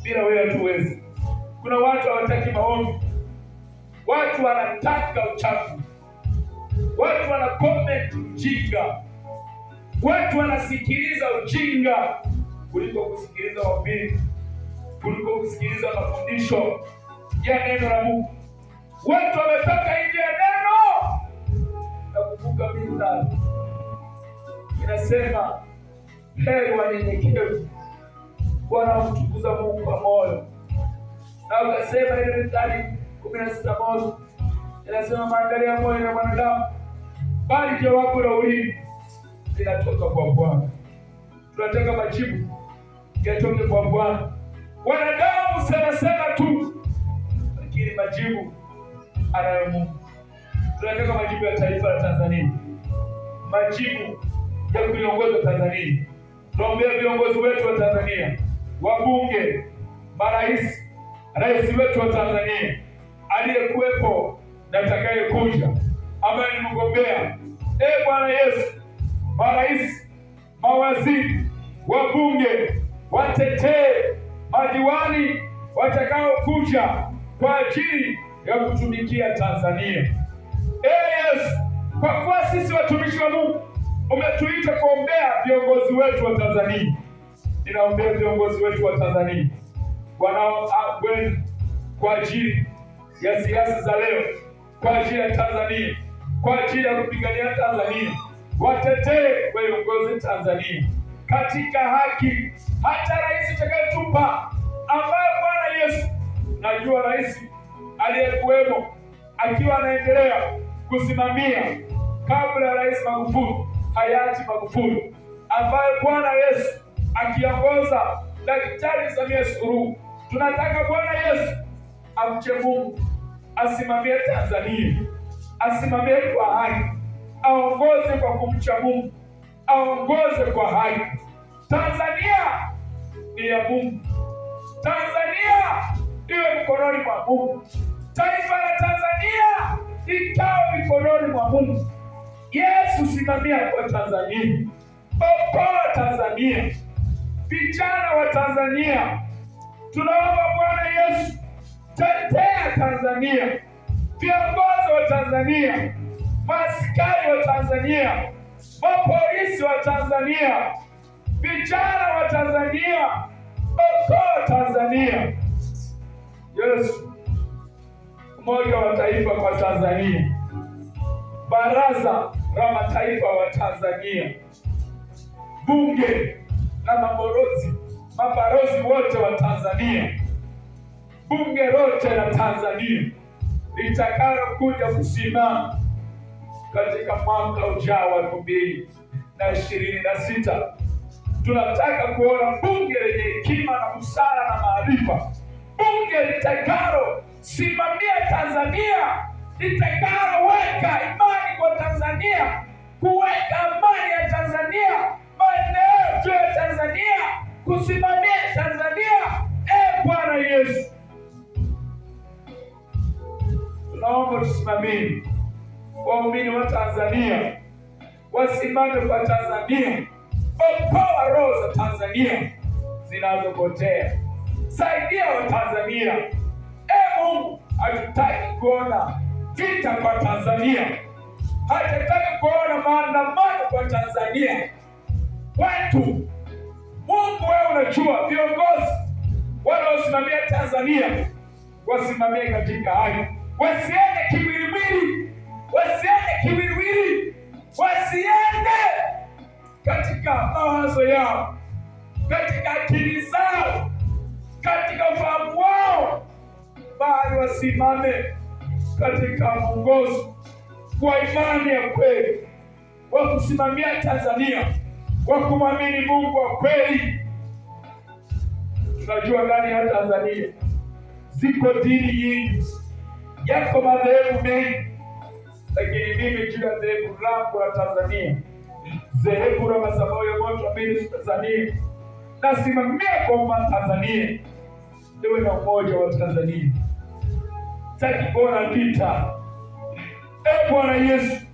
bila wewe hatuwezi. Kuna watu hawataki maombi, watu wanataka uchafu, watu wana comment ujinga, watu wanasikiliza ujinga kuliko kusikiliza wahubiri, kuliko kusikiliza mafundisho ya neno la Mungu. Watu wametoka nje ya neno na kuvuka mita. Inasema heri wanyenyekevu wanaomtukuza Mungu kwa moyo. Na ukasema ile Mithali 16:1 inasema maangalia ya moyo ya mwanadamu, bali jawabu la ulimi linatoka kwa Bwana. Tunataka majibu yatoke kwa Bwana. Wanadamu sema tu, lakini majibu anayo Mungu. Tunataka majibu ya taifa la Tanzania, majibu ya kuiongoza Tanzania. Tunaombea viongozi wetu wa Tanzania, wabunge, marais, rais wetu wa Tanzania aliyekuwepo na atakayekuja ambaye ni mgombea. Bwana Yesu, marais, mawaziri, wabunge, watetee, madiwani watakaokuja kwa ajili ya kutumikia Tanzania. Yesu, kwa kuwa sisi watumishi wa Mungu umetuita kuombea viongozi wetu wa Tanzania. Ninaombea viongozi wetu wa Tanzania wanaokwenda kwa ajili ya siasa za leo, kwa ajili ya Tanzania, kwa ajili ya kupigania Tanzania. Watetee viongozi Tanzania katika haki. Hata rais atakayetupa ambaye Bwana Yesu, najua rais aliyekuwemo akiwa anaendelea kusimamia kabla ya Rais Magufuli, hayati Magufuli, ambaye Bwana Yesu akiongoza Daktari Samia Suluhu. Tunataka Bwana Yesu amche Mungu, asimamie Tanzania, asimamie kwa haki, aongoze kwa kumcha Mungu, aongoze kwa haki. Tanzania ni ya Mungu. Tanzania iwe mikononi mwa Mungu. Taifa la Tanzania ikawa mikononi mwa Mungu. Yesu, simamia kwa Tanzania, okoa Tanzania, vijana wa Tanzania. Tunaomba Bwana Yesu, tetea Tanzania, viongozi wa Tanzania, maaskari wa Tanzania, mapolisi wa Tanzania, vijana wa Tanzania, okoa Tanzania. Yesu, Umoja wa Taifa kwa Tanzania, Baraza la Mataifa wa Tanzania, bunge na mabalozi wote wa Tanzania, bunge lote la Tanzania litakalo kuja kusimama katika mwaka ujao wa 2026. Tunataka kuona bunge lenye hekima na busara na maarifa, bunge litakalo simamia Tanzania, litakaloweka imani kwa Tanzania, kuweka amani ya Tanzania, maendeleo ya Tanzania, kusimamia Tanzania. Bwana Yesu, tunaomba tusimamie waumini wa Tanzania wasimame kwa Tanzania. Okoa roho za Tanzania zinazopotea. Saidia Watanzania. Mungu, hatutaki kuona vita kwa Tanzania. Hatutaki kuona maandamano kwa Tanzania. Watu, Mungu wewe unajua viongozi wanaosimamia Tanzania wasimamie katika hali. Wasiende kiwiliwili. Wasiende katika mawazo yao, katika akili zao, katika ufahamu wao, bali wasimame katika mwongozo wa imani ya kweli, wa kusimamia Tanzania, wa kumwamini Mungu wa kweli. Tunajua ndani ya Tanzania ziko dini nyingi, yako madhehebu mengi, lakini mimi juu ya dhehebu langu la Tanzania, dhehebu la Madhabahu ya Moto Ministries Tanzania, nasimamia kwa Tanzania iwe na umoja wa Tanzania. Sitaki kuona vita. Bwana Yesu,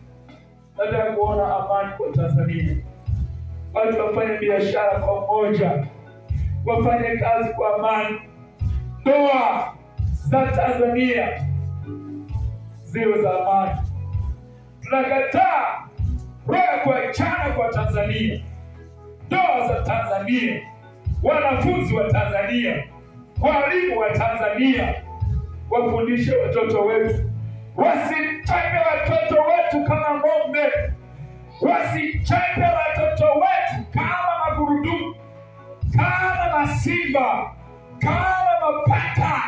nataka kuona amani kwa Tanzania. Watu wafanye biashara kwa umoja, wafanye kazi kwa amani. Ndoa za Tanzania ziwe za amani. Tunakataa roho ya kuachana kwa Tanzania. Ndoa za Tanzania, wanafunzi wa Tanzania, walimu wa Tanzania wafundishe watoto wetu. Wasichape watoto wetu kama ng'ombe. Wasichape watoto wetu kama magurudumu, kama masimba, kama mapaka.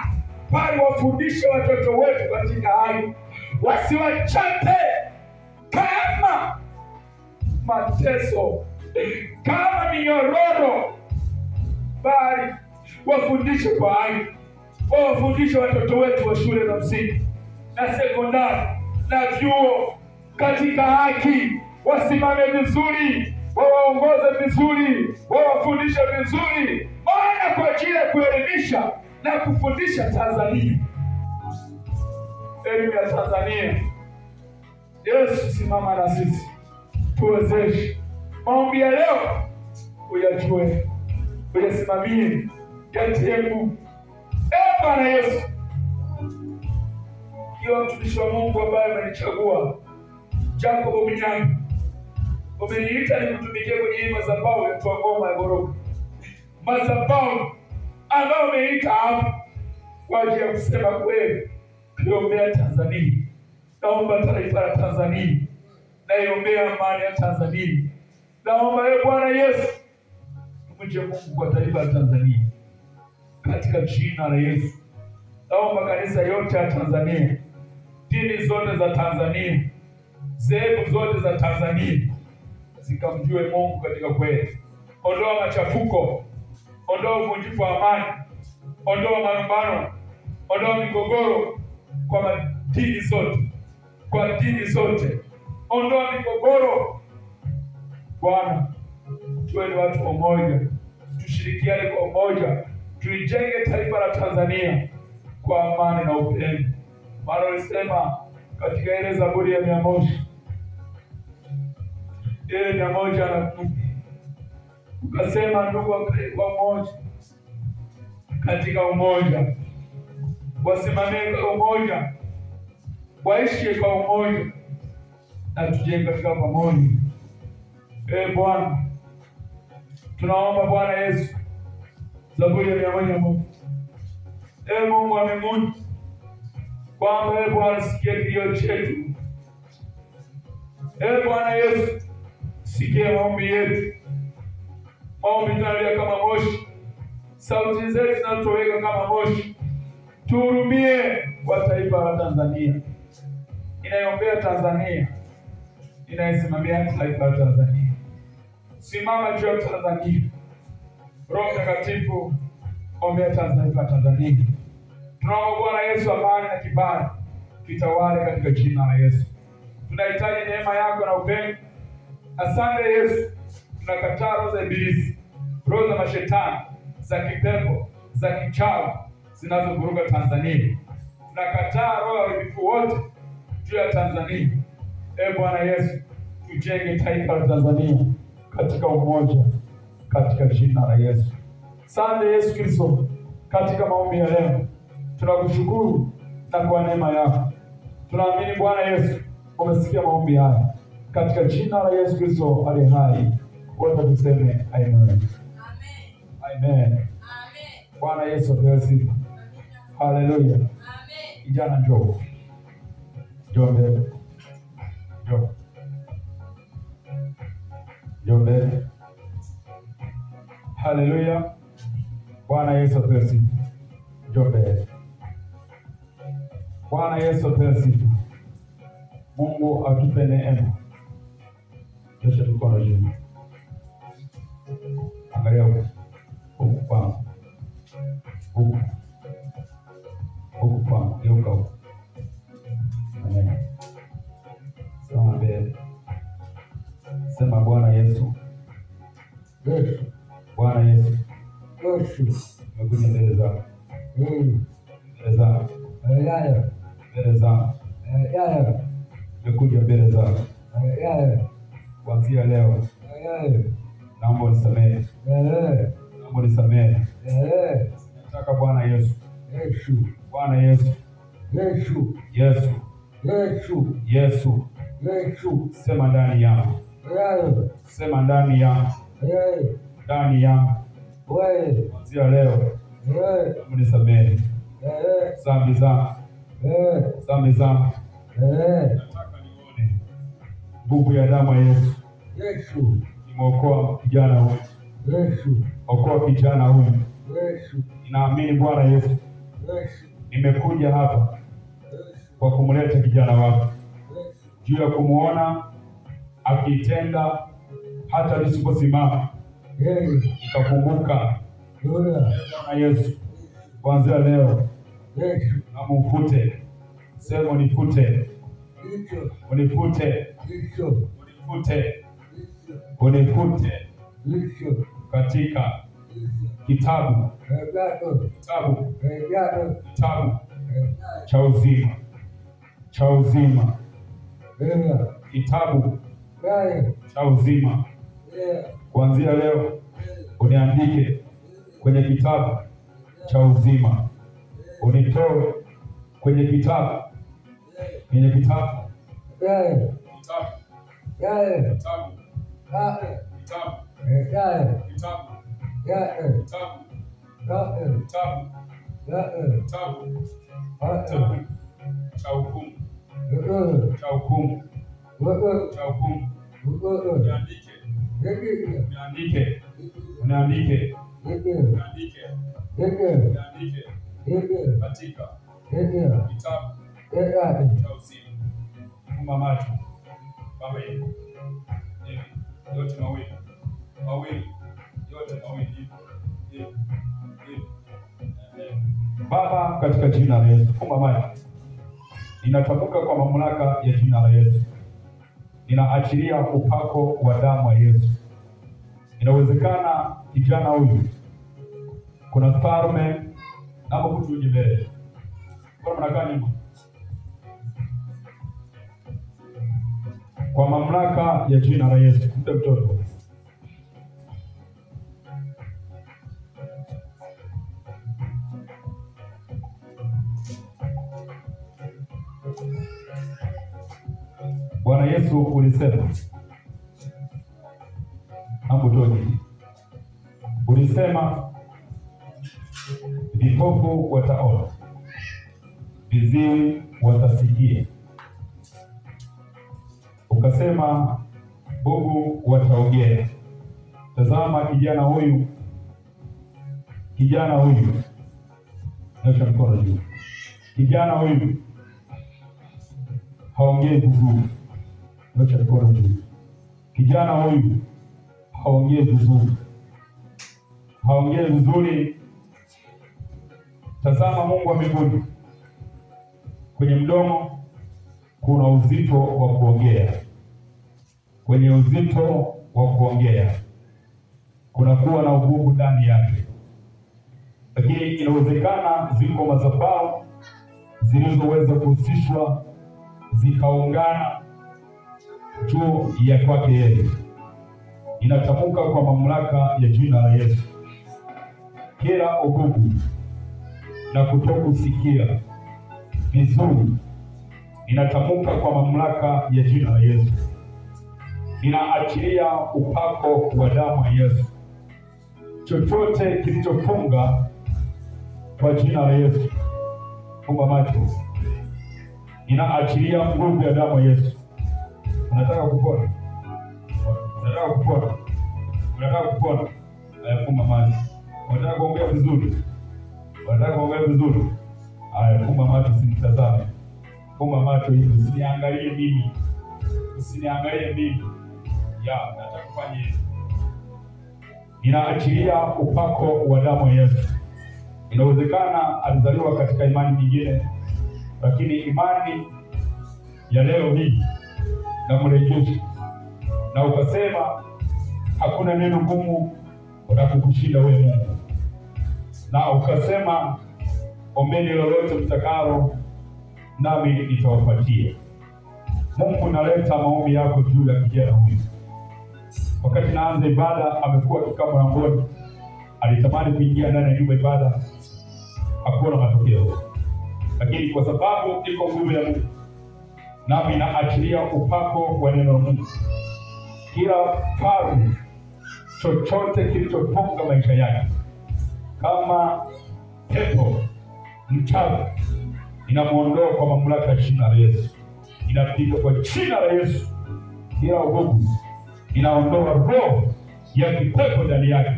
Bali wafundishe watoto wetu katika hali. Wasiwachape kama mateso, kama minyororo, bali wafundishe kwa hali. Wafundishe watoto wetu wa shule za msingi na sekondari na vyuo katika haki. Wasimame vizuri, wawaongoze vizuri, wawafundishe vizuri, maana kwa ajili ya kuelimisha na kufundisha Tanzania. Elimu ya Tanzania. Yesu, simama na sisi, tuwezeshe. Maombi ya leo uyajue, uyasimamie, yatie nguvu. Bwana Yesu, kiwa mtumishi wa Mungu ambaye amenichagua, Jacob Mnyanga, umeniita nikutumikie kwenye hii madhabahu ya Ngoma ya Goroka. Madhabahu ambayo umeita hapa kwa ajili ya kusema kweli, kuombea Tanzania. Naomba taifa la Tanzania, naiombea amani ya Tanzania. Naomba Bwana Yesu, tumche Mungu kwa taifa la Tanzania katika jina la Yesu. Naomba kanisa yote ya Tanzania, dini zote za Tanzania, dhehebu zote za Tanzania zikamjue Mungu katika kweli. Ondoa machafuko, ondoa uvunjifu wa amani, ondoa malumbano, ondoa migogoro kwa dini zote, kwa dini zote. Ondoa migogoro. Bwana, tuwe ni watu wamoja, tushirikiane kwa umoja, tulijenge taifa la Tanzania kwa amani na upendo. Maana ulisema katika ile Zaburi ya 100, ile 110, ukasema ndugu wakae kwa umoja, katika umoja, wasimame kwa umoja, waishi kwa umoja, na tujenge katika pamoja. Bwana, tunaomba Bwana Yesu, Zaburi ya 101. Mungu wa mbinguni, kwamba Bwana sikia kilio chetu. Bwana Yesu, sikia maombi yetu. Maombi tunalia kama moshi, sauti zetu zinatoweka kama moshi. Tuhurumie kwa taifa la Tanzania. Inaiombea Tanzania, inaisimamia taifa la Tanzania. Simama juu ya Tanzania. Roho Mtakatifu, ombea taifa la Tanzania. Tunaomba Bwana Yesu, amani na kibali kitawale katika jina la Yesu. Tunahitaji neema yako na upendo. Asante Yesu. Tunakataa roho za ibilisi, roho za mashetani, za kipepo, za kichawi zinazovuruga Tanzania. Tunakataa roho ya uharibifu wote juu ya Tanzania. Bwana Yesu, tujenge taifa la Tanzania katika umoja, katika jina la Yesu. Asante Yesu Kristo, katika maombi ya leo tunakushukuru na kwa neema yako. Tunaamini Bwana Yesu umesikia maombi haya, katika jina la Yesu Kristo aliye hai. Wote tuseme amen. Amen. Amen. Bwana Yesu apewe sifa. Haleluya. Amen. Kijana njoo. Njoo mbele. Njoo. Njoo mbele. Haleluya. Bwana Yesu apewe sifa. Njoo mbele. Bwana Yesu apewe sifa. Mungu atupe neema. Nyosha mikono juu. Angalia huko. Huko kwangu. Huko. Huko kwangu. Geuka huko. Amen. Sema mbele. Sema Bwana Yesu. Yesu. Bwana Yesu. Yesu. Nimekuja mbele zako. Mbele zako. Mbele zako. Nimekuja mbele zako. Kuanzia leo naomba unisamehe. Naomba unisamehe. Nataka Bwana Yesu. Bwana Yesu. Yesu. Sema ndani yangu. Sema ndani yangu. Ndani yangu. Kuanzia leo naomba unisamehe. Dhambi zangu. Dhambi zangu. Nataka nione nguvu ya damu ya Yesu. Nimeokoa kijana huyu. Okoa kijana huyu. Ninaamini Bwana Yesu. Nimekuja hapa kwa kumleta kijana wako, juu ya kumuona akitenda hata nisiposimama. Nikakumbuka Bwana Yesu, kuanzia leo namufute. Sema unifute. Unifute. Unifute katika kitabu cha uzima. Kitabu cha uzima. Kuanzia leo uniandike kwenye kitabu cha uzima. Unitoe kwenye kitabu. Kwenye kitabu. Cha hukumu. Uniandike katika kitabu cha uzima. Fumba macho. Mawili. Yote mawili. Yote mawili. Baba, katika jina la Yesu, fumba macho. Ninatamka kwa mamlaka ya jina la Yesu. Ninaachilia upako wa damu ya Yesu. Inawezekana kijana huyu kuna falme hapo kutuji mbele. Kwa mnakaa nyuma. Kwa mamlaka ya jina la Yesu, mpe mtoto. Bwana Yesu ulisema, ambutoji. Ulisema vipofu wataona, viziwi watasikia. Ukasema bubu wataongea. Tazama kijana huyu. Nyosha mkono juu. Kijana huyu haongei vizuri. Nyosha mkono juu. Kijana huyu haongei vizuri. Tazama Mungu wa mbinguni, kwenye mdomo kuna uzito wa kuongea. Kwenye uzito wa kuongea kuna kuwa na ugumu ndani yake. Lakini inawezekana ziko madhabahu zilizoweza kuhusishwa zikaungana juu ya kwake yeye. Inatamka kwa mamlaka ya jina la Yesu, kila ugugu na kutokusikia vizuri, inatamka kwa mamlaka ya jina la Yesu. Ninaachilia upako wa damu ya Yesu. Chochote kilichofunga kwa jina la Yesu, funga macho. Ninaachilia nguvu ya damu ya Yesu. Unataka kupona? Unataka kupona? Unataka kupona? Funga macho. Unataka kuongea vizuri? Unataka kuongea vizuri? Funga macho, usinitazame. Funga macho hivi, usiniangalie mimi. Usiniangalie mimi. Nataka kufanya hivi. Ninaachilia upako wa damu ya Yesu. Inawezekana alizaliwa katika imani nyingine, lakini imani ya leo hii na mrejesho, na ukasema hakuna neno gumu utakukushinda wewe Mungu, na ukasema ombeni lolote mtakalo nami nitawapatia. Mungu, naleta maombi yako juu ya kijana huyu. Wakati naanza ibada amekuwa akikaa mlangoni, alitamani kuingia ndani ya nyumba ibada, hakuona matokeo. Lakini kwa sababu iko nguvu ya Mungu, nami naachilia upako wa neno la Mungu. Kila faru chochote kilichofunga maisha yake kama pepo mchafu, inamuondoa kwa mamlaka ya jina la Yesu. Inapiga kwa jina la Yesu kila ugugu, inaondoa roho ya kipepo ndani yake.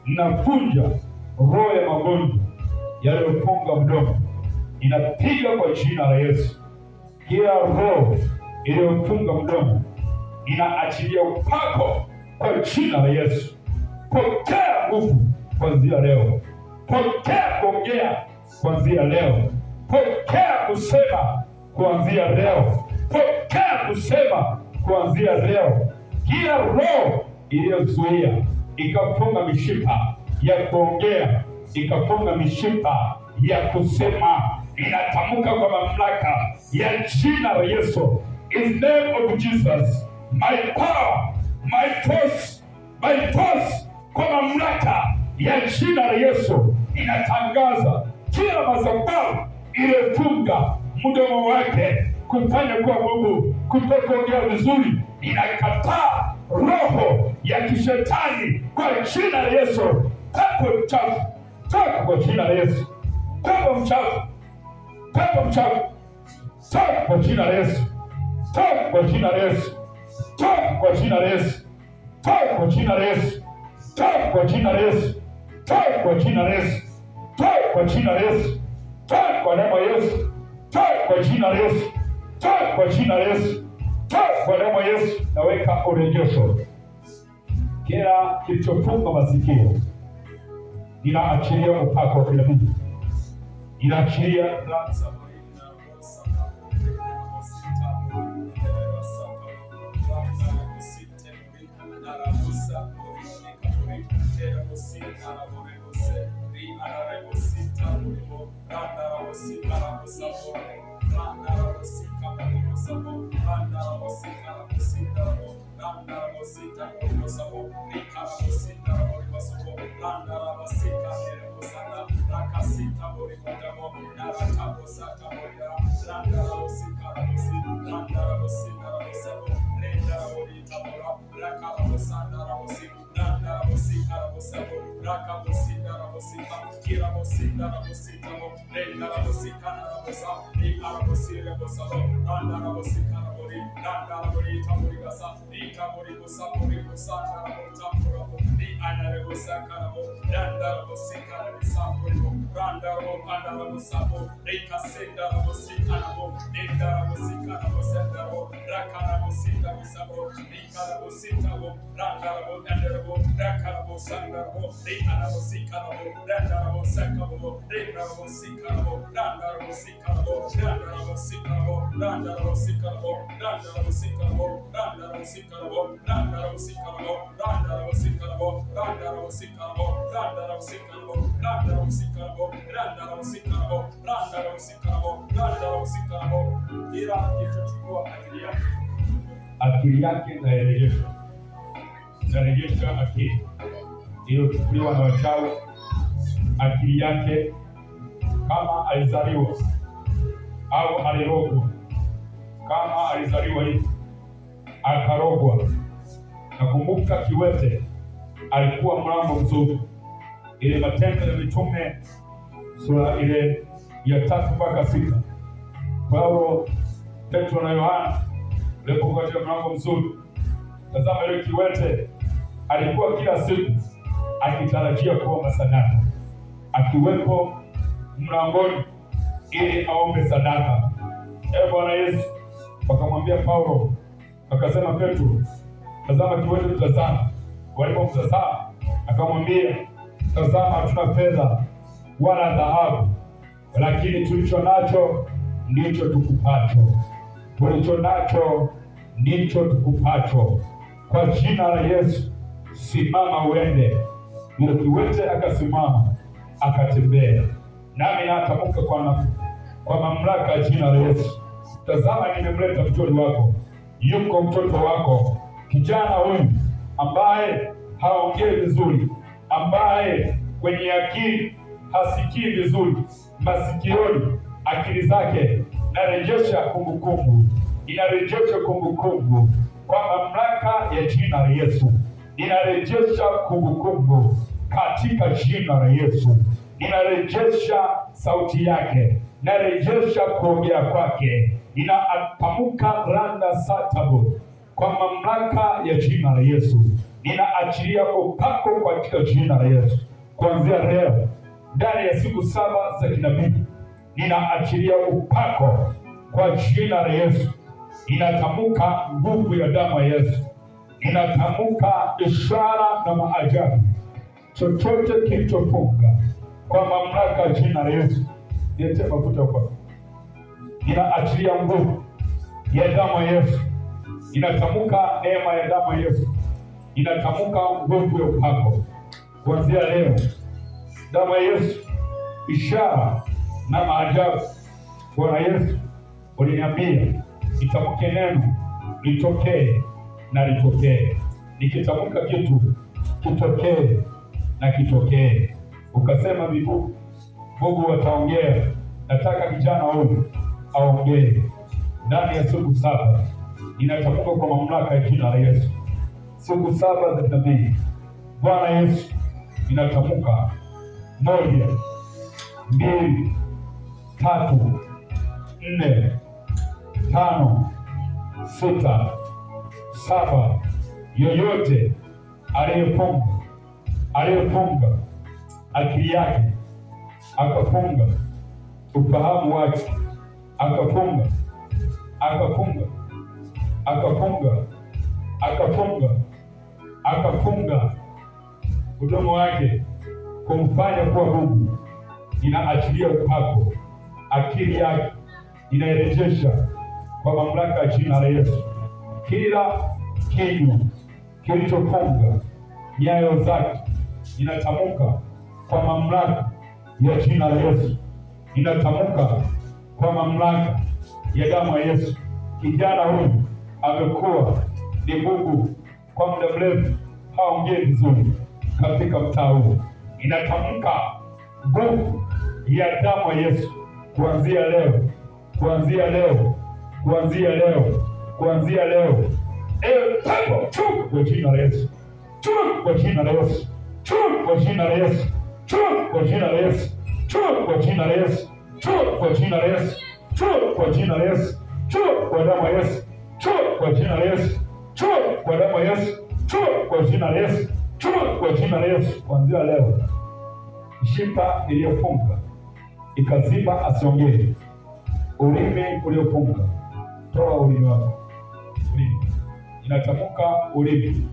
Ninavunja roho ya magonjwa yaliyofunga mdomo, inapiga kwa jina la Yesu. Kila roho iliyofunga mdomo, inaachilia upako kwa jina la Yesu. Pokea nguvu kuanzia leo. Pokea kuongea kuanzia leo. Pokea kusema kuanzia leo. Pokea kusema kuanzia leo. Kila roho iliyozuia ikafunga mishipa ya kuongea, ikafunga mishipa ya kusema, inatamka kwa mamlaka ya jina la Yesu. In the name of Jesus, my power, my force, kwa mamlaka ya jina la Yesu, inatangaza kila madhabahu iliyofunga mdomo wake kufanya kuwa Mungu, kutokuongea vizuri, inakataa roho ya kishetani kwa jina la Yesu. Pepo mchafu, toka kwa jina la Yesu. Pepo mchafu, pepo mchafu, toka kwa jina la Yesu. Toka kwa jina la Yesu. Toka kwa jina la Yesu. Toka kwa jina la Yesu. Toka kwa jina la Yesu. Toka kwa jina la Yesu. Toka kwa jina la Yesu. Toka kwa damu ya Yesu. Toka kwa jina la Yesu. Toka kwa jina la Yesu. Toka kwa damu ya Yesu. Naweka urejesho. Kila kilichofunga masikio, ninaachilia upako wa Mungu. Ninaachilia akili yake narejesha akili iliyochukuliwa na wachawi. Akili yake kama alizaliwa au alirogwa, kama alizaliwa hivi akarogwa. Nakumbuka kiwete alikuwa mlango mzuri. Ile Matendo ya Mitume sura ile ya 3-6, Paulo, Petro na Yohana walipokuwa katika mlango mzuri. Tazama, ile kiwete alikuwa kila siku akitarajia kuomba sadaka, akiwepo mlangoni ili aombe sadaka. Bwana Yesu akamwambia Paulo, akasema Petro, tazama kiwete, tazama. Walipomtazama akamwambia, tazama, hatuna fedha wala dhahabu, lakini tulicho nacho ndicho tukupacho. Tulicho nacho ndicho tukupacho. Kwa jina la Yesu simama uende. Yule kiwete akasimama akatembea. Nami natamka kwa mamlaka ya jina la Yesu, tazama, nimemleta mtoto wako. Yuko mtoto wako, kijana huyu ambaye haongei vizuri, ambaye kwenye akili hasikii vizuri, masikioni akili zake narejesha kumbukumbu, inarejesha kumbukumbu kwa mamlaka ya jina la Yesu. Inarejesha kumbukumbu katika jina la Yesu. Inarejesha sauti yake, inarejesha kuongea kwake. Inaatamka randa satabu kwa mamlaka ya jina la Yesu. Ninaachilia upako katika jina la Yesu. Kuanzia leo, ndani ya siku 7 za kinabii, ninaachilia upako kwa jina la Yesu. Inatamka nguvu ya damu ya Yesu. Inatamka ishara na maajabu. Chochote kilichofunga kwa mamlaka ya jina la Yesu, niete mafuta kwa. Ninaachilia nguvu ya damu ya Yesu. Inatamka neema ya damu ya Yesu. Inatamka nguvu ya upako. Kuanzia leo, damu ya Yesu, ishara na maajabu. Bwana Yesu, uliniambia nitamke neno litokee na litokee. Nikitamka kitu kitokee na kitokee. Ukasema Mungu wataongea. Nataka kijana huyu aongee ndani ya siku 7. Inatamka kwa mamlaka ya jina la Yesu. Siku 7 za kinabii, Bwana Yesu, inatamka 1, 2, 3, 4, 5, 6, 7. Yoyote aliyefunga akili yake, akafunga ufahamu wake, akafunga mdomo wake kumfanya kuwa Mungu, inaachilia upako. Akili yake inarejesha kwa mamlaka ya jina la Yesu. Kila kinywa kilichofunga nyayo zake, inatamka kwa mamlaka ya jina la Yesu. Inatamka kwa mamlaka ya damu ya Yesu. Kijana huyu amekuwa ni Mungu kwa muda mrefu, haongei vizuri katika mtaa huu. Inatamka nguvu ya damu ya Yesu kuanzia leo. Pepo, chuka kwa jina la Yesu. Chuka kwa jina la Yesu. Chuka kwa jina la Yesu. Chuka kwa jina la Yesu. Chuka kwa jina la Yesu. Chuka kwa jina la Yesu. Chuka kwa jina la Yesu. Chuka kwa damu ya Yesu. Chuka kwa jina la Yesu. Chuka kwa damu ya Yesu. Chuka kwa jina la Yesu. Chuka kwa jina la Yesu. Kuanzia leo, mishipa iliyofunga ikaziba asiongee. Ulimi uliofunga, toa ulimi wako. Ulimi inatamka ulimi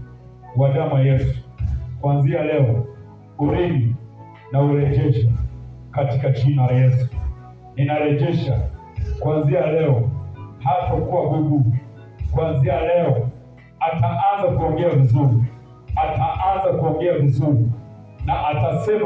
wa damu ya Yesu. Kuanzia leo, ulimi na urejesha katika jina la Yesu. Ninarejesha kuanzia leo, hatakuwa bubu. Kuanzia leo ataanza kuongea vizuri, na atasema